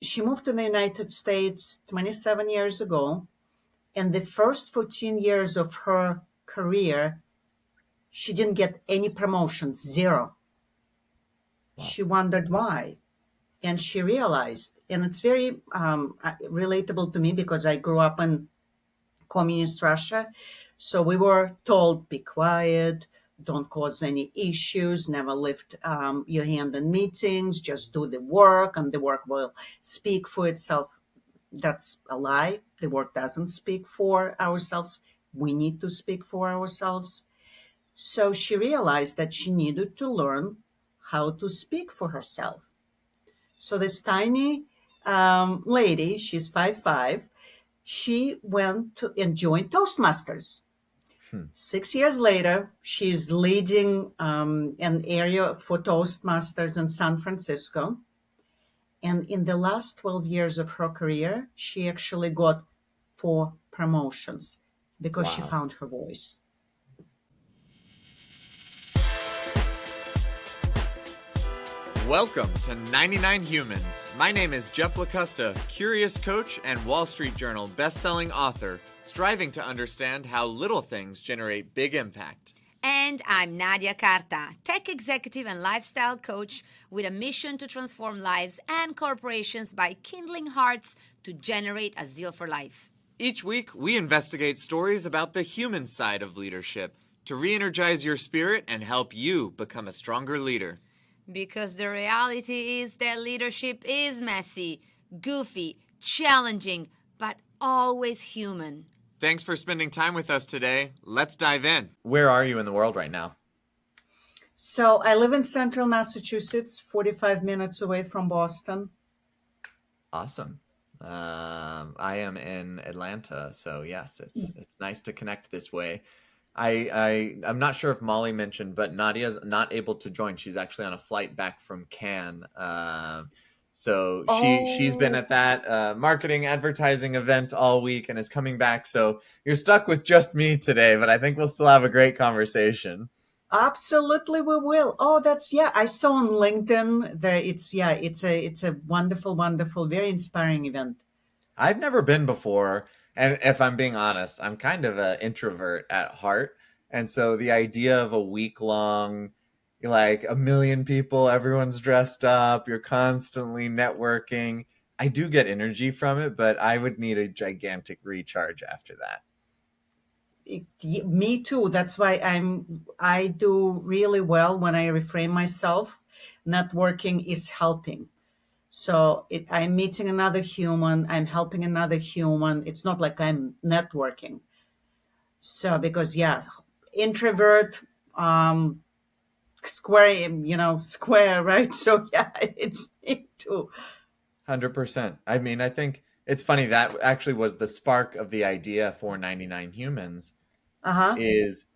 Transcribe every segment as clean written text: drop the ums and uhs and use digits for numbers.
she moved to the United States 27 years ago. And the first 14 years of her career, she didn't get any promotions, zero. Wow. She wondered why. And she realized, and it's very relatable to me because I grew up in communist Russia. So we were told, be quiet, don't cause any issues, never lift your hand in meetings, just do the work, and the work will speak for itself. That's a lie. The work doesn't speak for ourselves. We need to speak for ourselves. So she realized that she needed to learn how to speak for herself. So this tiny lady, she's 5'5", she went to and joined Toastmasters. Hmm. 6 years later, she's leading an area for Toastmasters in San Francisco. And in the last 12 years of her career, she actually got 4 promotions because she Wow. found her voice. Welcome to 99 Humans. My name is Jeff LaCosta, curious coach and Wall Street Journal best-selling author, striving to understand how little things generate big impact. And I'm Nadia Carta, tech executive and lifestyle coach with a mission to transform lives and corporations by kindling hearts to generate a zeal for life. Each week, we investigate stories about the human side of leadership to re-energize your spirit and help you become a stronger leader. Because the reality is that leadership is messy, goofy, challenging, but always human. Thanks for spending time with us today. Let's dive in. Where are you in the world right now? So I live in central Massachusetts, 45 minutes away from Boston. Awesome. I am in Atlanta, so yes, it's nice to connect this way. I'm not sure if Molly mentioned, but Nadia's not able to join. She's actually on a flight back from Cannes. So she's been Oh, at that marketing advertising event all week and is coming back. So you're stuck with just me today, but I think we'll still have a great conversation. absolutely, we will. Oh, that's yeah. I saw on LinkedIn there. It's a wonderful, wonderful, very inspiring event. I've never been before, and if I'm being honest, I'm kind of an introvert at heart. And so the idea of a week long, like a million people, everyone's dressed up, you're constantly networking. I do get energy from it, but I would need a gigantic recharge after that. Me too. That's why I do really well when I reframe myself. Networking is helping. So I'm meeting another human. I'm helping another human. It's not like I'm networking. So because yeah, introvert, square, square, right? So yeah, it's me too. 100%. I mean, I think it's funny that actually was the spark of the idea for 99 Humans Uh huh. is,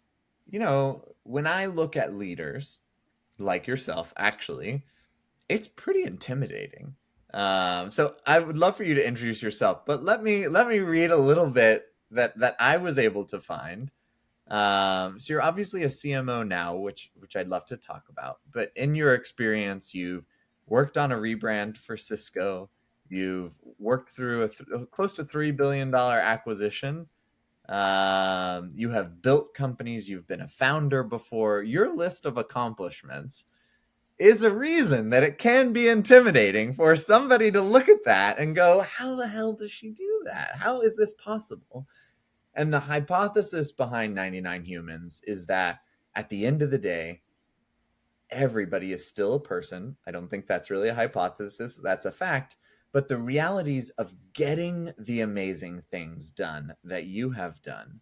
when I look at leaders like yourself, actually, it's pretty intimidating. So I would love for you to introduce yourself, but let me read a little bit that I was able to find. So you're obviously a CMO now, which I'd love to talk about. But in your experience, you've worked on a rebrand for Cisco. You've worked through a close to $3 billion acquisition. You have built companies. You've been a founder before. Your list of accomplishments is a reason that it can be intimidating for somebody to look at that and go, how the hell does she do that? How is this possible? And the hypothesis behind 99 Humans is that at the end of the day, everybody is still a person. I don't think that's really a hypothesis, that's a fact. But the realities of getting the amazing things done that you have done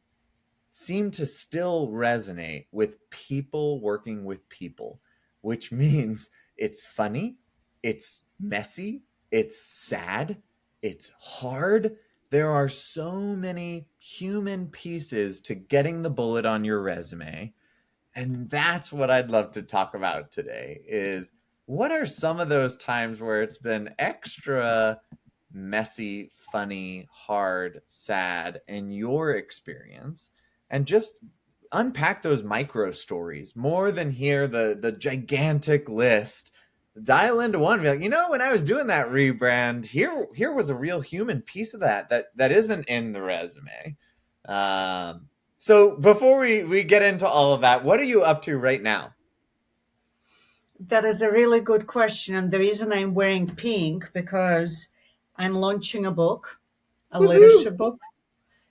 seem to still resonate with people working with people, which means it's funny, it's messy, it's sad, it's hard. There are so many human pieces to getting the bullet on your resume. And that's what I'd love to talk about today is what are some of those times where it's been extra messy, funny, hard, sad in your experience, and just unpack those micro stories more than hear the gigantic list dial into one and be like, when I was doing that rebrand, here was a real human piece of that isn't in the resume. So before we get into all of that, what are you up to right now? That is a really good question. And the reason I'm wearing pink because I'm launching a book, a Woohoo! leadership book.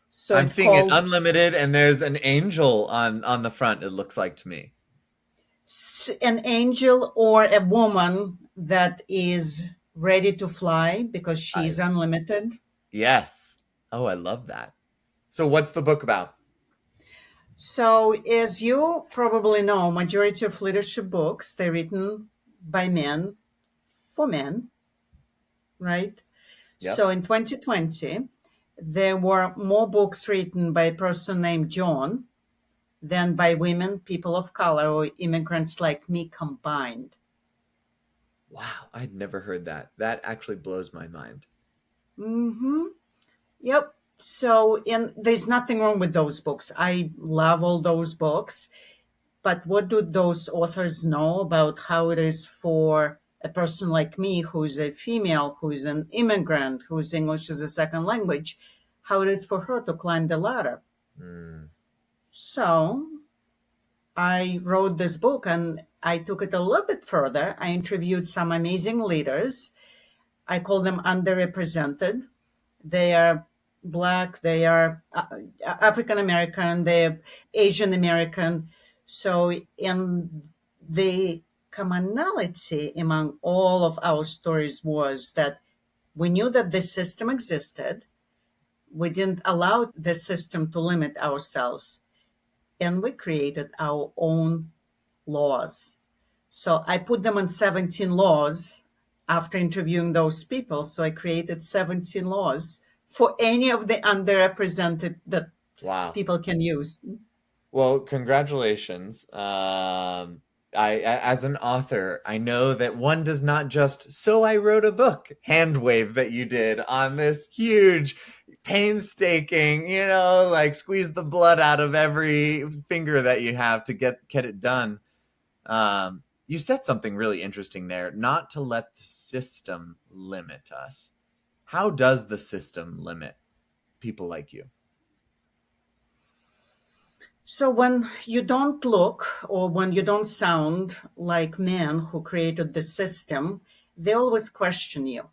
So I'm it's seeing it called unlimited, and there's an angel on the front. It looks like to me. An Angel or a Woman That Is Ready to Fly because I she's unlimited. Yes. Oh, I love that. So what's the book about? So as you probably know, majority of leadership books, they're written by men for men, right? Yep. So in 2020, there were more books written by a person named John than by women, people of color, or immigrants like me combined. Wow, I'd never heard that. That actually blows my mind. Mm-hmm. Yep. So, and there's nothing wrong with those books. I love all those books. But what do those authors know about how it is for a person like me, who's a female, who's an immigrant, whose English is a second language, how it is for her to climb the ladder? Mm. So I wrote this book and I took it a little bit further. I interviewed some amazing leaders. I call them underrepresented. They are Black, they are African American, they're Asian American. So, in the commonality among all of our stories was that we knew that this system existed. We didn't allow the system to limit ourselves, and we created our own laws. So I put them on 17 laws after interviewing those people. So I created 17 laws for any of the underrepresented that Wow. people can use. Well, congratulations. As an author, I know that one does not just, so I wrote a book, hand wave that you did on this huge, painstaking, like squeeze the blood out of every finger that you have to get it done. You said something really interesting there, not to let the system limit us. How does the system limit people like you? So when you don't look or when you don't sound like men who created the system, they always question you.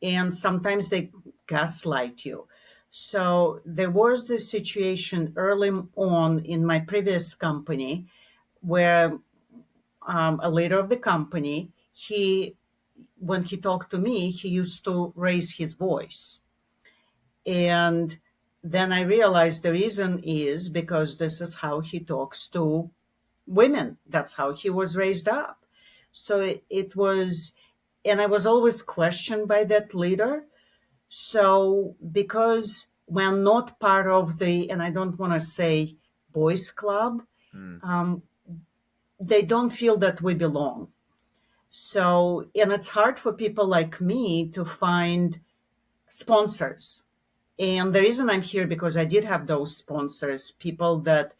And sometimes they gaslight you. So there was a situation early on in my previous company where a leader of the company, when he talked to me, he used to raise his voice. And then I realized the reason is because this is how he talks to women. That's how he was raised up. So it was, and I was always questioned by that leader. So because we're not part of the, and I don't want to say boys club, Mm. they don't feel that we belong. So, and it's hard for people like me to find sponsors. And the reason I'm here because I did have those sponsors, people that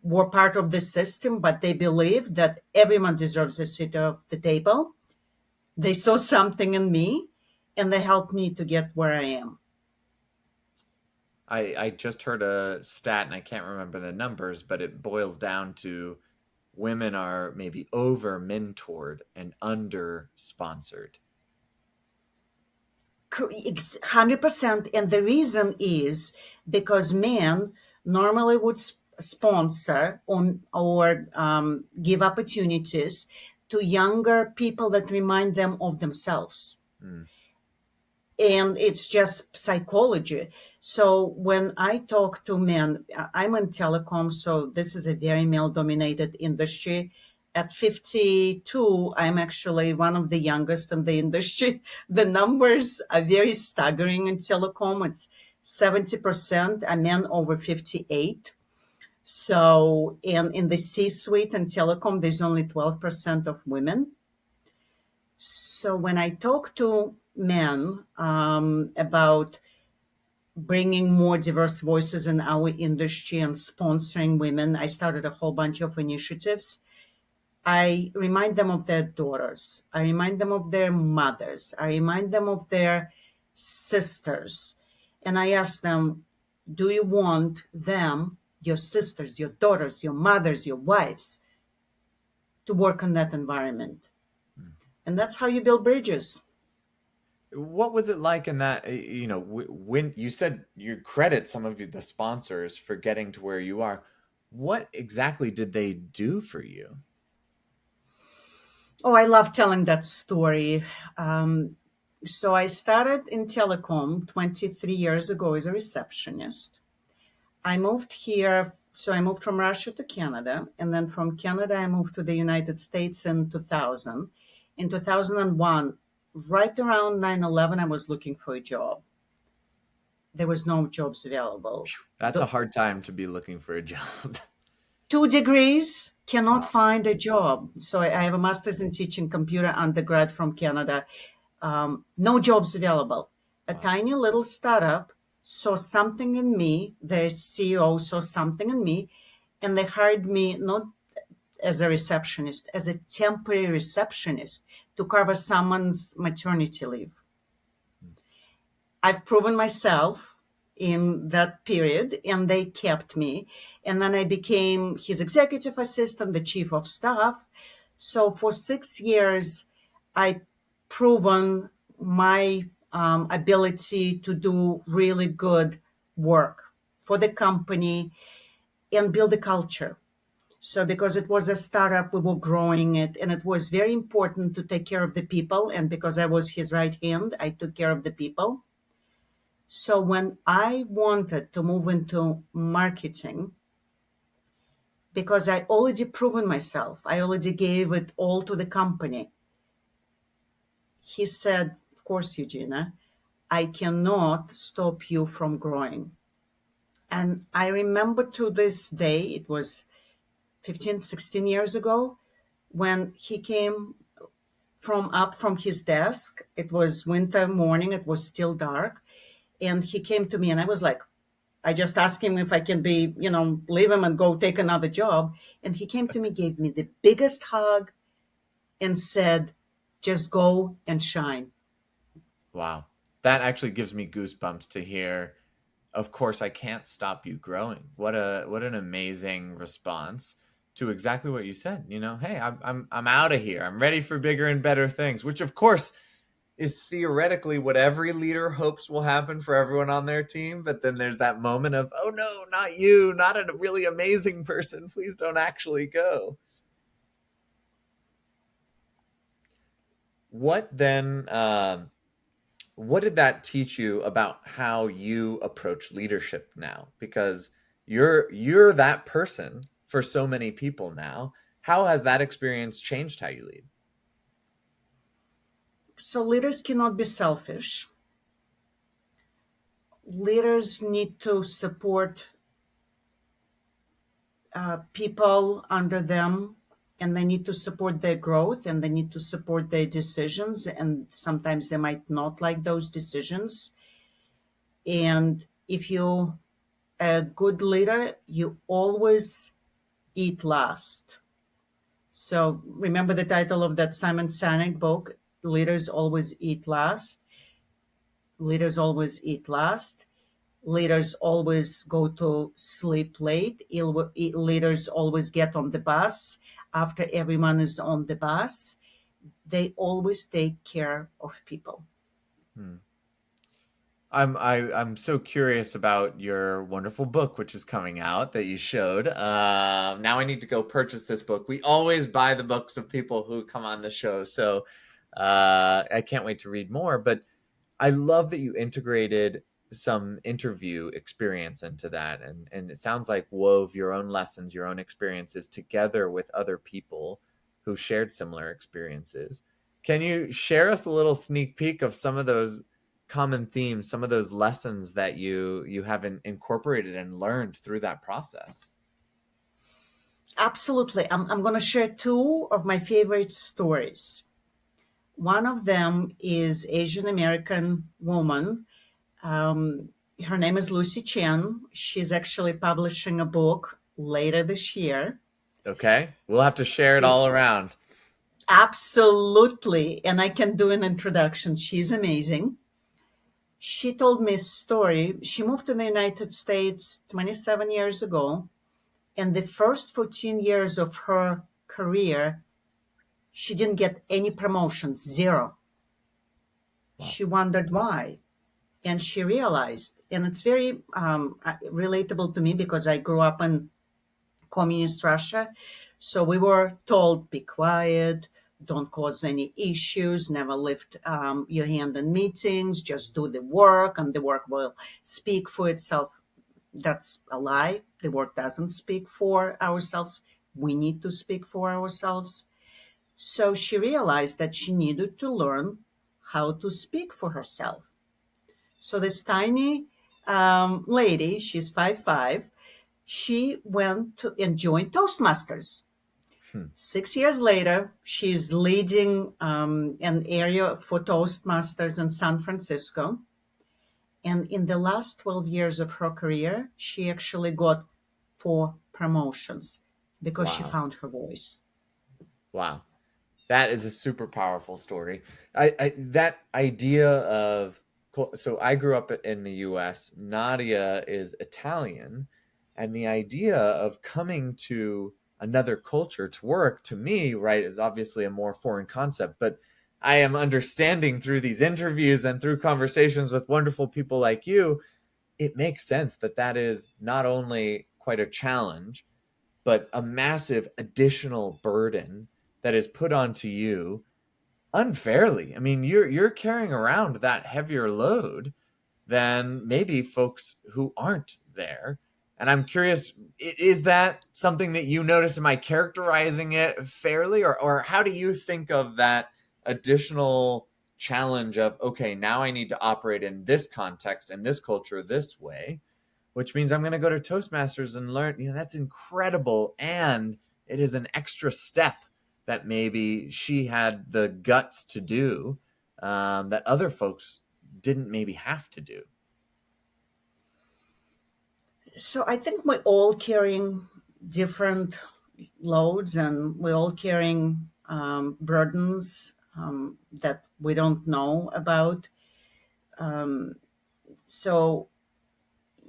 were part of the system, but they believed that everyone deserves a seat at the table. They saw something in me and they helped me to get where I am. I just heard a stat and I can't remember the numbers, but it boils down to women are maybe over mentored and under sponsored. 100%. And the reason is because men normally would sponsor or give opportunities to younger people that remind them of themselves. Mm. And it's just psychology. So when I talk to men, I'm in telecom, so this is a very male dominated industry. At 52, I'm actually one of the youngest in the industry. The numbers are very staggering in telecom. It's 70% are men over 58. So, and in the C suite in telecom, there's only 12% of women. So when I talk to men about bringing more diverse voices in our industry and sponsoring women, I started a whole bunch of initiatives. I remind them of their daughters. I remind them of their mothers. I remind them of their sisters. And I ask them, do you want them, your sisters, your daughters, your mothers, your wives, to work in that environment? And that's how you build bridges. What was it like in that, when you said you credit some of the sponsors for getting to where you are, what exactly did they do for you? Oh, I love telling that story. Um, so I started in telecom 23 years ago as a receptionist. I moved here, so I moved from Russia to Canada, and then from Canada I moved to the United States in 2000. In 2001, right around 9/11, I was looking for a job. There was no jobs available. That's a The hard time to be looking for a job. 2 degrees cannot Wow. find a job. So I have a master's in teaching computer undergrad from Canada. No jobs available. A Wow. tiny little startup saw something in me. Their CEO saw something in me, and they hired me not as a receptionist, as a temporary receptionist to cover someone's maternity leave. I've proven myself in that period, and they kept me. And then I became his executive assistant, the chief of staff. So for 6 years, I proven my ability to do really good work for the company and build a culture. So because it was a startup, we were growing it, and it was very important to take care of the people. And because I was his right hand, I took care of the people. So when I wanted to move into marketing, because I already proven myself, I already gave it all to the company. He said, of course, Eugina, I cannot stop you from growing. And I remember to this day, it was 15, 16 years ago, when he came from up from his desk. It was winter morning, it was still dark. And he came to me, and I was like, I just asked him if I can leave him and go take another job. And he came to me, gave me the biggest hug, and said, just go and shine. Wow. That actually gives me goosebumps to hear. Of course, I can't stop you growing. What an amazing response to exactly what you said. Hey, I'm out of here. I'm ready for bigger and better things, which of course is theoretically what every leader hopes will happen for everyone on their team. But then there's that moment of, oh no, not you, not a really amazing person. Please don't actually go. What then? What did that teach you about how you approach leadership now? Because you're that person for so many people now. How has that experience changed how you lead? So leaders cannot be selfish. Leaders need to support people under them, and they need to support their growth, and they need to support their decisions. And sometimes they might not like those decisions. And if you're a good leader, you always eat last. So remember the title of that Simon Sinek book, Leaders Always Eat Last. Leaders always eat last. Leaders always go to sleep late. Leaders always get on the bus after everyone is on the bus. They always take care of people. Hmm. I'm so curious about your wonderful book, which is coming out that you showed. Now I need to go purchase this book. We always buy the books of people who come on the show, so I can't wait to read more. But I love that you integrated some interview experience into that, and it sounds like wove your own lessons, your own experiences together with other people who shared similar experiences. Can you share us a little sneak peek of some of those common themes, some of those lessons that you have incorporated and learned through that process? Absolutely. I'm going to share two of my favorite stories. One of them is Asian American woman. Um, Her name is Lucy Chen. She's actually publishing a book later this year. Okay, we'll have to share it all around. Absolutely. And I can do an introduction. She's amazing. She told me a story. She moved to the United States 27 years ago. And the first 14 years of her career, she didn't get any promotions, zero. Wow. She wondered why. And she realized, and it's very relatable to me because I grew up in communist Russia. So we were told, be quiet, don't cause any issues, never lift your hand in meetings, just do the work, and the work will speak for itself. That's a lie. The work doesn't speak for ourselves. We need to speak for ourselves. So she realized that she needed to learn how to speak for herself. So this tiny lady, she's 5'5", she went to and joined Toastmasters. Hmm. 6 years later, she's leading an area for Toastmasters in San Francisco. And in the last 12 years of her career, she actually got 4 promotions because she Wow. found her voice. Wow. That is a super powerful story. I that idea of so I grew up in the U.S. Nadia is Italian, and the idea of coming to another culture to work to me, right, is obviously a more foreign concept. But I am understanding through these interviews and through conversations with wonderful people like you, it makes sense that that is not only quite a challenge, but a massive additional burden that is put onto you unfairly. I mean, you're carrying around that heavier load than maybe folks who aren't there. And I'm curious, is that something that you notice? Am I characterizing it fairly? Or how do you think of that additional challenge of, okay, now I need to operate in this context and this culture this way, which means I'm going to go to Toastmasters and learn, that's incredible. And it is an extra step that maybe she had the guts to do, that other folks didn't maybe have to do. So I think we're all carrying different loads and we're all carrying burdens that we don't know about. So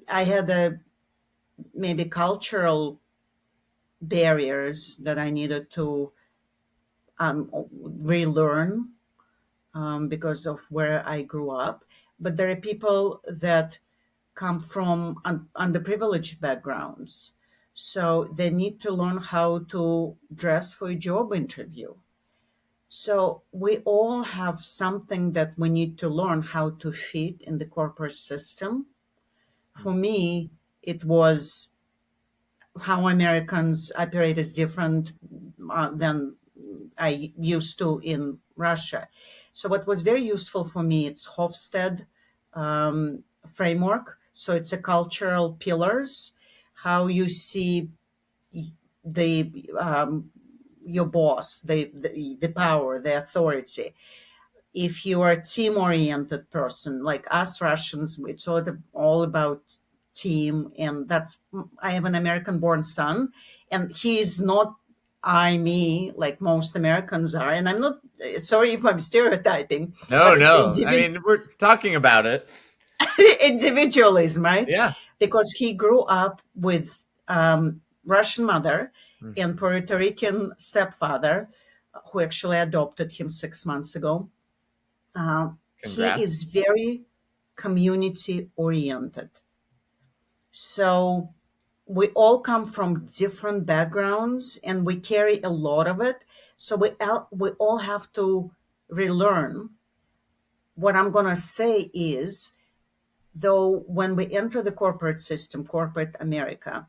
I had a maybe cultural barriers that I needed to relearn because of where I grew up. But there are people that come from underprivileged backgrounds. So they need to learn how to dress for a job interview. So we all have something that we need to learn how to fit in the corporate system. For me, it was how Americans operate is different than I used to in Russia. So what was very useful for me, it's Hofstede framework. So it's a cultural pillars, how you see the your boss, the power, the authority. If you are a team oriented person like us Russians, it's all about team. And that's, I have an American born son, and he's not I me like most Americans are. And I'm not, sorry if I'm stereotyping, No, but it's no. I mean, we're talking about it. individualism, right? Yeah. Because he grew up with Russian mother and Mhm. Puerto Rican stepfather, who actually adopted him 6 months ago. He Congrats. is very community oriented. So we all come from different backgrounds and we carry a lot of it. So we all have to relearn. What I'm going to say is, though, when we enter the corporate system, corporate America,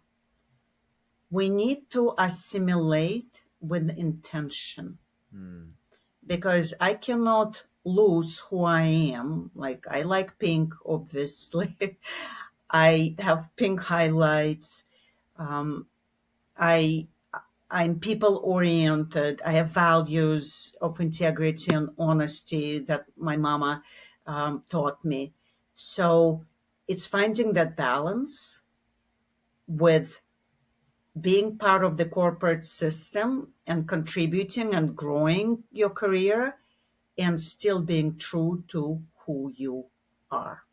we need to assimilate with intention, Mm. because I cannot lose who I am. Like, I like pink, obviously. I have pink highlights. Um, I I'm people oriented. I have values of integrity and honesty that my mama taught me. So it's finding that balance with being part of the corporate system and contributing and growing your career and still being true to who you are.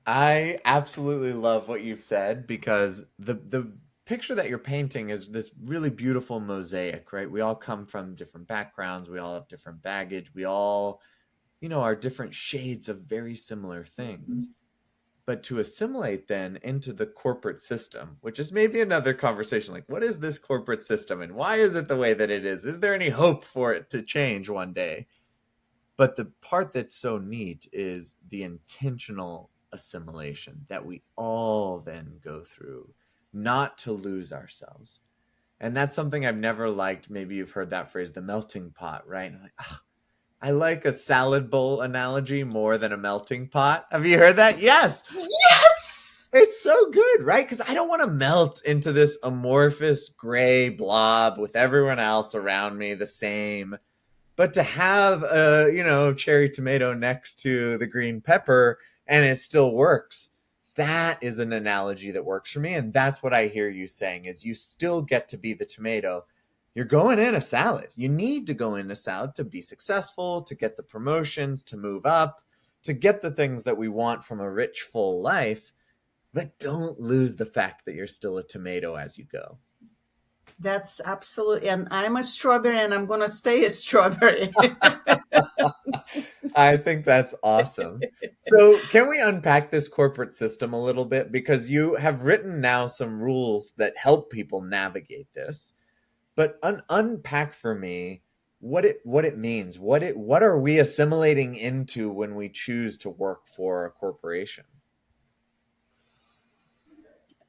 I absolutely love what you've said because the picture that you're painting is this really beautiful mosaic, right? We all come from different backgrounds, we all have different baggage, we all, are different shades of very similar things. But to assimilate then into the corporate system, which is maybe another conversation, like what is this corporate system and why is it the way that it is? Is there any hope for it to change one day? But the part that's so neat is the intentional assimilation that we all then go through, not to lose ourselves. And that's something I've never liked. Maybe you've heard that phrase, the melting pot, right? I'm like, "Ugh, I like a salad bowl analogy more than a melting pot." Have you heard that? Yes. Yes! It's so good, right? Because I don't want to melt into this amorphous gray blob with everyone else around me the same. But to have a, cherry tomato next to the green pepper and it still works, that is an analogy that works for me. And that's what I hear you saying is you still get to be the tomato. You're going in a salad. You need to go in a salad to be successful, to get the promotions, to move up, to get the things that we want from a rich, full life. But don't lose the fact that you're still a tomato as you go. That's absolutely, and I'm a strawberry and I'm going to stay a strawberry. I think that's awesome. So, can we unpack this corporate system a little bit? Because you have written now some rules that help people navigate this. But unpack for me what it means. What are we assimilating into when we choose to work for a corporation?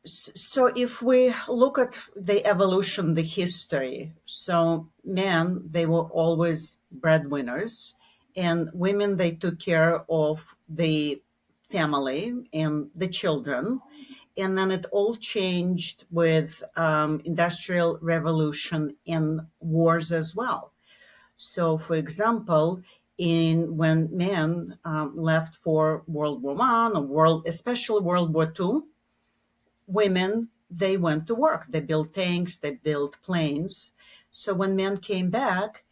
So if we look at the evolution, the history, so men, they were always breadwinners, and women, they took care of the family and the children. And then it all changed with industrial revolution and wars as well. So, for example, in when men left for World War One or especially World War Two, women, they went to work. They built tanks, they built planes. So when men came back,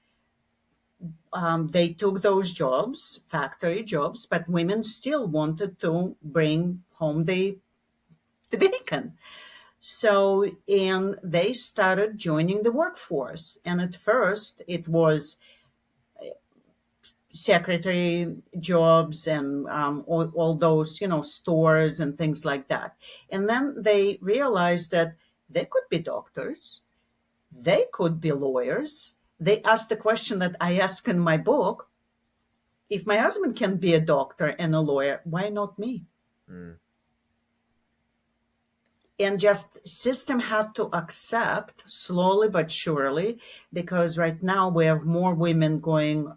they took those jobs, factory jobs, but women still wanted to bring home the bacon. So, and they started joining the workforce. And at first, it was secretary jobs and all those, stores and things like that. And then they realized that they could be doctors, they could be lawyers. They asked the question that I ask in my book: if my husband can be a doctor and a lawyer, why not me? Mm. And just system had to accept slowly but surely, because right now we have more women going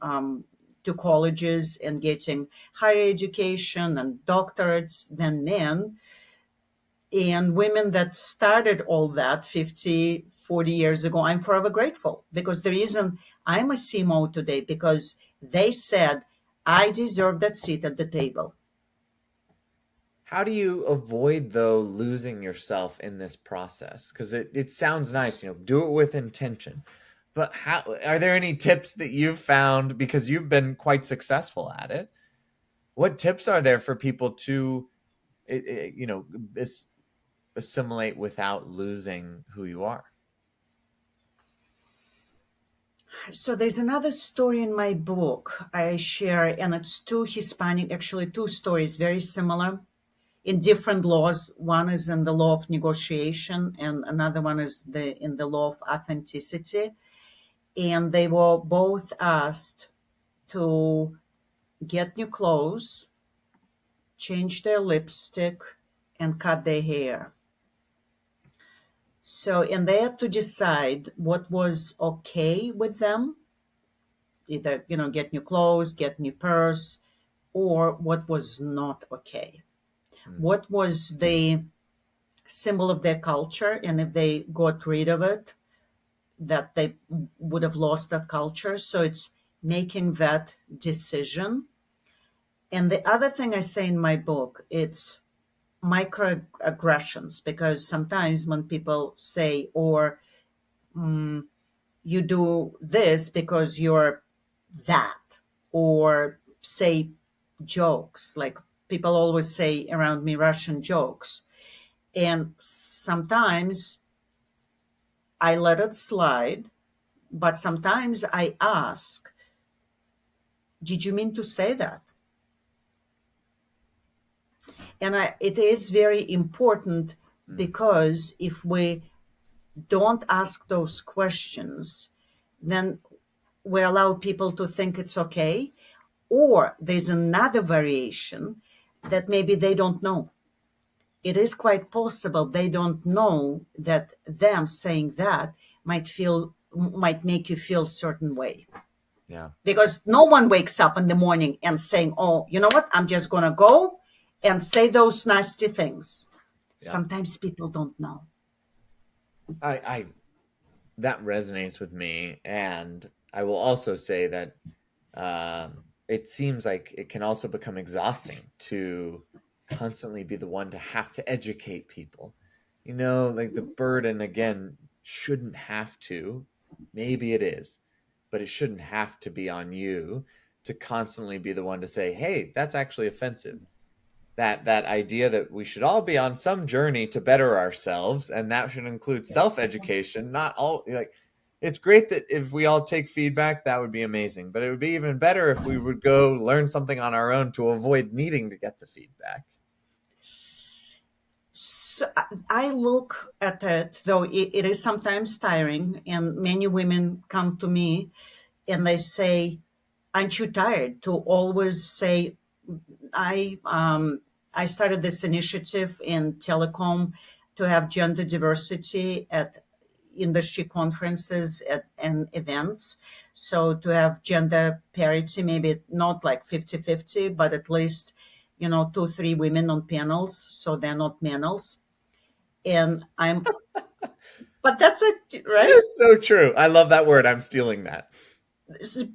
to colleges and getting higher education and doctorates than men. And women that started all that 50, 40 years ago, I'm forever grateful, because the reason I'm a CMO today, because they said I deserve that seat at the table. How do you avoid, though, losing yourself in this process? Because it sounds nice, do it with intention. But how are there any tips that you've found, because you've been quite successful at it? What tips are there for people to, assimilate without losing who you are? So there's another story in my book I share, and it's actually two stories, very similar in different laws. One is in the law of negotiation, and another one is in the law of authenticity. And they were both asked to get new clothes, change their lipstick, and cut their hair. So, and they had to decide what was okay with them, either, get new clothes, get new purse, or what was not okay. What was the symbol of their culture, and if they got rid of it, that they would have lost that culture. So it's making that decision. And the other thing I say in my book, it's microaggressions, because sometimes when people say, or you do this because you're that, or say jokes, like people always say around me, Russian jokes. And sometimes I let it slide, but sometimes I ask, did you mean to say that? And it is very important, Mm, because if we don't ask those questions, then we allow people to think it's okay. Or there's another variation that maybe they don't know. It is quite possible they don't know that them saying that might make you feel a certain way. yeah. Because no one wakes up in the morning and saying, oh, you know what, I'm just going to go and say those nasty things. Yeah. Sometimes people don't know. I that resonates with me, and I will also say that it seems like it can also become exhausting to constantly be the one to have to educate people. You know, like the burden again shouldn't have to. Maybe it is, but it shouldn't have to be on you to constantly be the one to say, "Hey, that's actually offensive." That idea that we should all be on some journey to better ourselves, and that should include self-education, not all like it's great that if we all take feedback, that would be amazing, but it would be even better if we would go learn something on our own to avoid needing to get the feedback. So I look at it, though it is sometimes tiring, and many women come to me and they say, aren't you tired to always say, I I started this initiative in telecom to have gender diversity at industry conferences and events. So to have gender parity, maybe not like 50-50, but at least, two, three women on panels. So they're not males. And but that's it, right? It's so true. I love that word. I'm stealing that.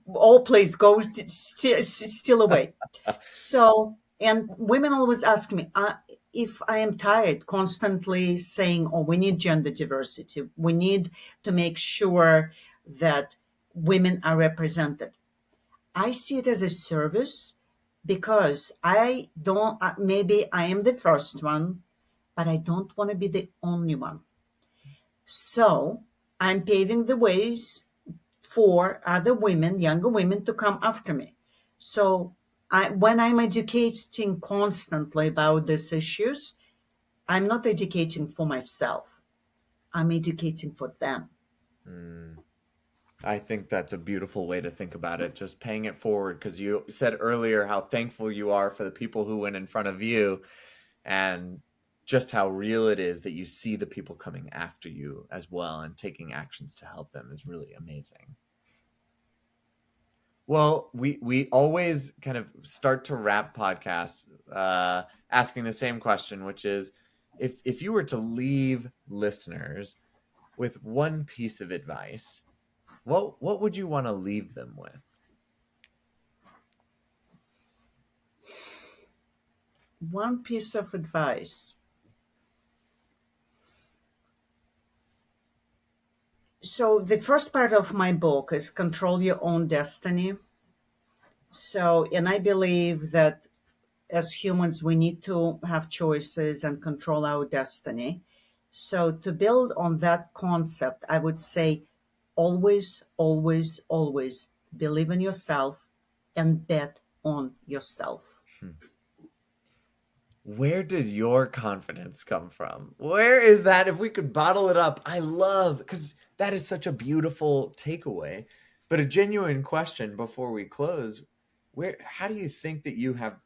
Oh, please go still away. So, and women always ask me if I am tired constantly saying, oh, we need gender diversity. We need to make sure that women are represented. I see it as a service, because I don't, maybe I am the first one, but I don't want to be the only one. So I'm paving the ways for other women, younger women, to come after me. So when I'm educating constantly about these issues, I'm not educating for myself. I'm educating for them. Mm, I think that's a beautiful way to think about it, just paying it forward, because you said earlier how thankful you are for the people who went in front of you, and just how real it is that you see the people coming after you as well and taking actions to help them is really amazing. Well, we always kind of start to wrap podcasts asking the same question, which is if you were to leave listeners with one piece of advice, what would you want to leave them with? One piece of advice. So the first part of my book is control your own destiny. So, and I believe that as humans, we need to have choices and control our destiny. So, to build on that concept, I would say always, always, always believe in yourself and bet on yourself. Where did your confidence come from? Where is that? If we could bottle it up, I love, because that is such a beautiful takeaway. But a genuine question before we close: how do you think that you have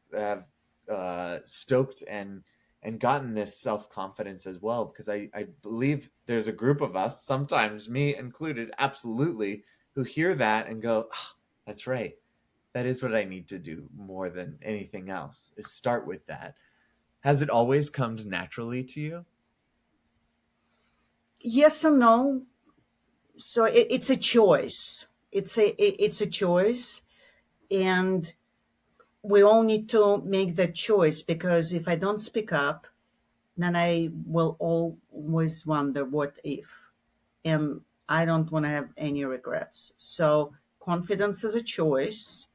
stoked and gotten this self confidence as well? Because I believe there's a group of us, sometimes me included, absolutely, who hear that and go, "Ah, that's right. That is what I need to do more than anything else. Is start with that." Has it always come naturally to you? Yes and no. So it's a choice. It's a choice, and we all need to make that choice, because if I don't speak up, then I will always wonder what if. And I don't want to have any regrets. So confidence is a choice.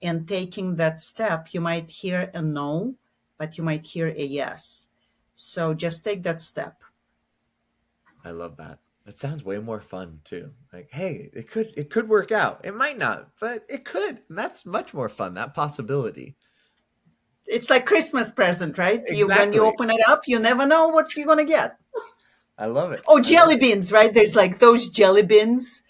And taking that step, you might hear a no, but you might hear a yes. So just take that step. I love that. It sounds way more fun too. Like, hey, it could work out. It might not, but it could. And that's much more fun, that possibility. It's like Christmas present, right? You when you Exactly. open it up, you never know what you're gonna get. I love it. Oh, I love jelly it. beans, right? There's like those jelly beans.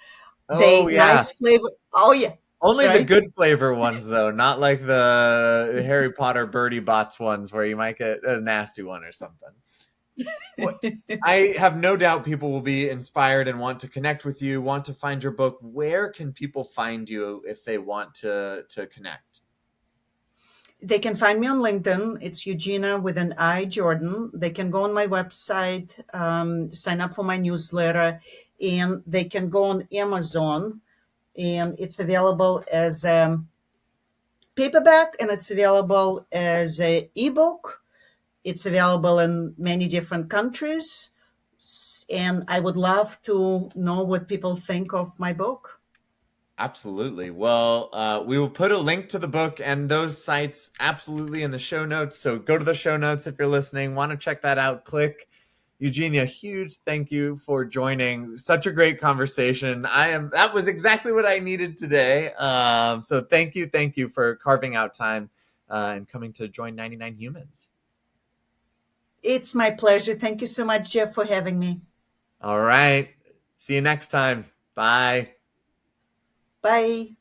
Oh They yeah. nice flavor. Oh yeah, Only the right. good flavor ones though, not like the Harry Potter Birdie Bots ones where you might get a nasty one or something. What I have no doubt people will be inspired and want to connect with you, want to find your book. Where can people find you if they want to connect? They can find me on LinkedIn. It's Eugina with an I, Jordan. They can go on my website, sign up for my newsletter, and they can go on Amazon. And it's available as a paperback, and it's available as a ebook. It's available in many different countries. And I would love to know what people think of my book. Absolutely. Well, we will put a link to the book and those sites absolutely in the show notes. So go to the show notes if you're listening. Want to check that out? Click. Eugenia, huge thank you for joining. Such a great conversation. That was exactly what I needed today. So thank you for carving out time and coming to join 99 Humans. It's my pleasure. Thank you so much, Jeff, for having me. All right. See you next time. Bye. Bye.